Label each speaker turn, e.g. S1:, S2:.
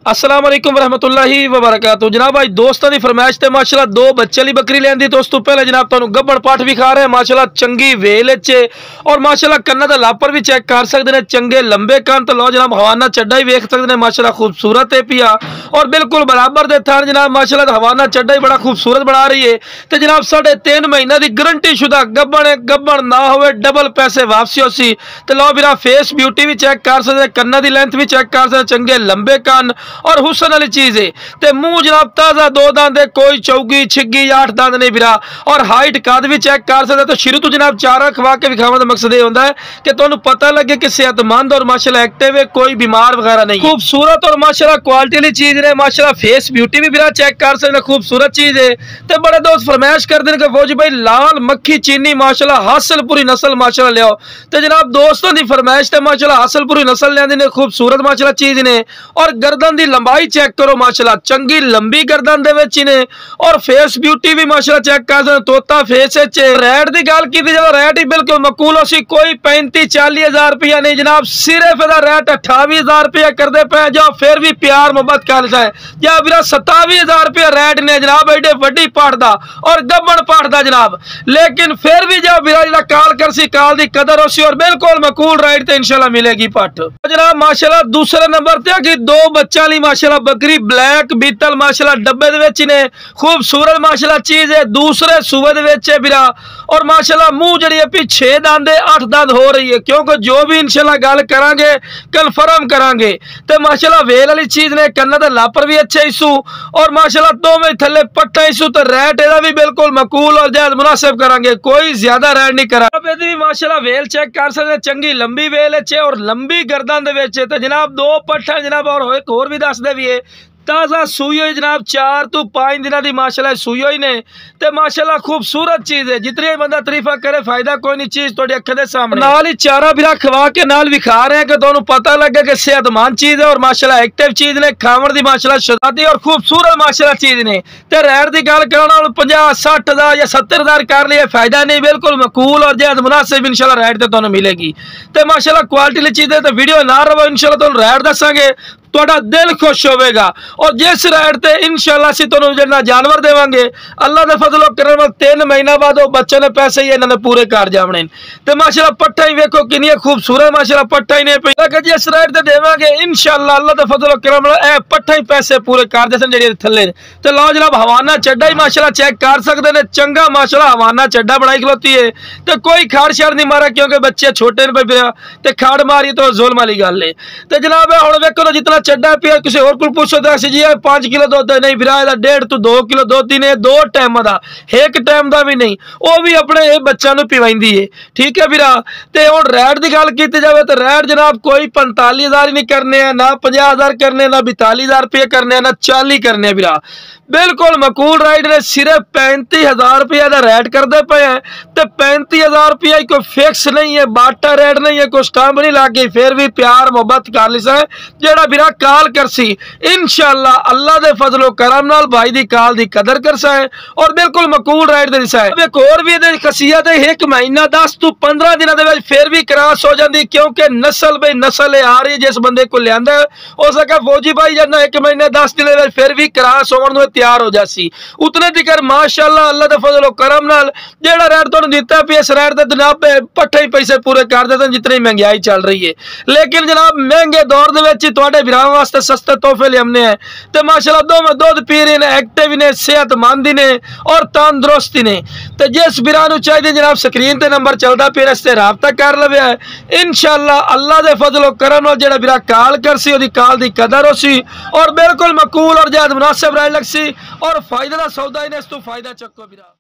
S1: अस्सलाम वालेकुम रहमतुल्लाहि व बरकातहू। जनाब भाई दोस्तों की फरमाइश से माशाल्लाह दो बच्चे वाली बकरी लेंदी। तो उस तो पहले जनाब तुहानू गब्बड़ पाठ भी खा रहे हैं माशाल्लाह चंगी वेल चे और माशाल्लाह कन्ना दा लापर भी चेक कर सकते हैं, चंगे लंबे कान। तो लो जनाब हवाना चड्डा ही वेख सकते हैं माशाल्लाह खूबसूरत है पिया और बिल्कुल बराबर दे थान जनाब माशाल्लाह हवाना चड्डा ही बड़ा खूबसूरत बना रही है। तो जनाब 3.5 महीने की गारंटी शुदा गब्बड़ ना हो डबल पैसे वापसी होसी। तो लो मेरा फेस ब्यूटी भी चेक कर सकते, कन्ना की लेंथ भी चेक कर सकते, चंगे लंबे कान और हुसन वाली चीज है। ते मुंह जनाब ताजा 2 दांत है, कोई चौगी छिग्गी 8 दांत नहीं बिरा और हाइट कद भी चेक कर सकते। तो शुरू तो जनाब चारा खवा के विखाने का मकसद ये होता है कि तुहानू पता लगे कि सेहतमंद और माशाल्लाह एक्टिव है, कोई बीमार वगैरह नहीं। खूबसूरत और माशाल्लाह क्वालिटी वाली चीज है, माशाल्लाह फेस ब्यूटी भी बिरा चेक कर सकते, खूबसूरत चीज है। तो बड़े दोस्त फरमाइश करते हैं कि फौजी भाई लाल मक्खी चीनी माशाल्लाह हासिलपुरी नस्ल माशाल्लाह लियाओ। तो जनाब दोस्तों की फरमाइश है माशाल्लाह हासिलपुरी नस्ल लिया ने खूबसूरत माशाल्लाह चीज ने और गर्दन की लंबाई चेक करो माशाल्लाह चंगी लंबी गर्दन दे विच ने और फेस ब्यूटी भी माशाल्लाह चेक कर सकते, तोता फेस है। रेट की गल की जाए रेट ही बिल्कुल मकूल सी, कोई 35-40 हज़ार रुपया नहीं जनाब, सिर्फ इसका रेट 28,000 रुपया करते पे जाओ फिर भी प्यार मोहब्बत कर जाए या मेरा 27,000 रुपया रेट ने जनाब एडे वड्डी पाठ दा और गब्बड़ पाठ दा जनाब। लेकिन फिर भी जाओ मेरा जो काल कर सी काल की कदर हो सी और बिल्कुल मकूल रेट ते इंशाल्लाह मिलेगी पाठ जनाब। माशाल्लाह दूसरे नंबर ते कि 2 बच्चा वाली माशाल्लाह बकरी ब्लैक बीतल माशाल्लाह डब्बे दे विच ने खूबसूरत माशाल्लाह चीज है, दूसरे सूबे दे विच है बिरा और माशाल्लाह मुंह जड़ी है 6 दांत 8 दांत हो रही है, क्योंकि जो भी इंशाल्लाह गल करांगे कन्फर्म करांगे। तो माशाल्लाह वेल वाली चीज ने कन्ना दा लापर भी अच्छे इशू और माशाल्लाह दोवें थल्ले पट्टा इशू। तो रेट एदा भी बिल्कुल मकूल और जायज मुनासिब करांगे, कोई ज्यादा रेट नहीं करा। अब एदी भी माशाल्लाह वेल चेक कर सकते, चंगी लंबी वेल है और लंबी गर्दन दे विच। तो जनाब 2 पट्ठा जनाब और एक होर भी दस दे भी है ताज़ा सूई हुई जनाब 4 तो 5 दिनों की माशाल्लाह सूई हुई ने। ते माशाल्लाह खूबसूरत चीज है, जितनी बंदा तारीफा करे फायदा कोई नहीं, चीज थोड़ी अक्खे दे सामने नाल ही चारा बिरा खवा के नाल विखा रहे हैं कि तुहानू पता लगे कि सेहतमंद चीज है और माशाल्लाह एक्टिव चीज ने, खावण दी माशाल्लाह शदादी और खूबसूरत माशाल्लाह चीज ने। ते रेट की गल करना 50-60 हज़ार या 70 हज़ार कर लिए फायदा नहीं, बिल्कुल मकूल और जायज मुनासिब इंशाल्लाह रेट ते तुहानू मिलेगी। ते माशाल्लाह क्वालिटी वाली चीज है। तो वीडियो ना रहो इंशाल्लाह तुहानू रेट दसांगे, तुहाडा दिल खुश होगा और जिस रेट ते इंशाल्लाह असीं तुहानू जिन्ना जानवर देवांगे अल्लाह दे फजलो करम 3 महीना बाद वो बच्चे ने पैसे ही इन्होंने पूरे कर जावने। तो माशाल्लाह पट्ठा ही वेखो कितनी खूबसूरत माशाल्लाह पट्ठा ही ने पे जिस रेट ते देवांगे इंशाल्लाह अल्लाह दे फजलो करम ए पट्ठा ही पैसे पूरे कर देसन जेडे थल्ले। तो लो जनाब हवाना चड्डा ही माशाल्लाह चेक कर सकते हैं, चंगा माशाल्लाह हवाना चड्डा बनाई खलोती है। तो कोई खाड़ शाड़ नहीं मारा क्योंकि बच्चे छोटे ने पे खाड़ मारी तो जुल्म वाली गल है। तो जनाब हुण वेखो जितना चड्डा पिया किसी और को पूछो तो जी 5 किलो दुध नहीं फिर 1.5 to 2 किलो दुध ही ने, 2 टाइम का, एक टाइम का भी नहीं, वो भी अपने बच्चों को पिवाइंदी है। ठीक है फिरा। तो हुण रेट की गल की जाए तो रेट जनाब कोई 45,000 ही नहीं करने हैं, ना 50,000 करने, ना 42,000 रुपये करने, ना 40 करने फिरा, बिल्कुल मकूल रेट ने। सिर्फ 35,000 रुपया का रेट करते पे हैं। तो 35,000 रुपया कोई फिक्स नहीं है, बाटा रेट नहीं है, कोई स्टैंप नहीं लग गई, फिर भी प्यार मोहब्बत कर ली है जेड़ा फिरा काल करसी इंशाल्लाह अल्लाह दे फजलो करम नाल भाई दी काल दी कदर करसा है और बिल्कुल मकूल रेट दे दिसा है। एक और भी दे खसियत है, 1 महीना 10 to 15 दिनों दे फिर भी क्रॉस हो जाती, क्योंकि नस्ल बई नस्ल आ रही जिस बंदे को लियांदा हो सका फौजी भाई जब 1 महीने 10 दिन दे फिर भी क्रॉस होने तैयार हो जासी उतने तिकर माशाल्लाह अल्लाह दे फजलो करम नाल जेड़ा रेट तुहानू दिता पे इस रेट दे जनाब पट्ठे ही पैसे पूरे कर देते जितनी महंगाई चल रही है। लेकिन जनाब महंगे दौर दे विच तुहाडे वीरां वास्ते सस्ते तोहफे ले हमने हैं। तो माशाल्लाह दोवें दुध पी रहे ने, एक्टिव ने, सेहतमंद ने और तंदुरुस्ती ने। तो जिस वीरां नू चाहिए जनाब स्क्रीन ते नंबर चलता पे इससे राबता कर लवे है इंशाल्लाह अल्लाह दे फजलो करम नाल जेड़ा वीरा काल करसी ओदी काल दी कदर होसी और बिल्कुल मकूल और जायज मुनासिब रेट लगसी और फायदा दा सौदा ही ने, इस तो फायदा चक्को वीरा।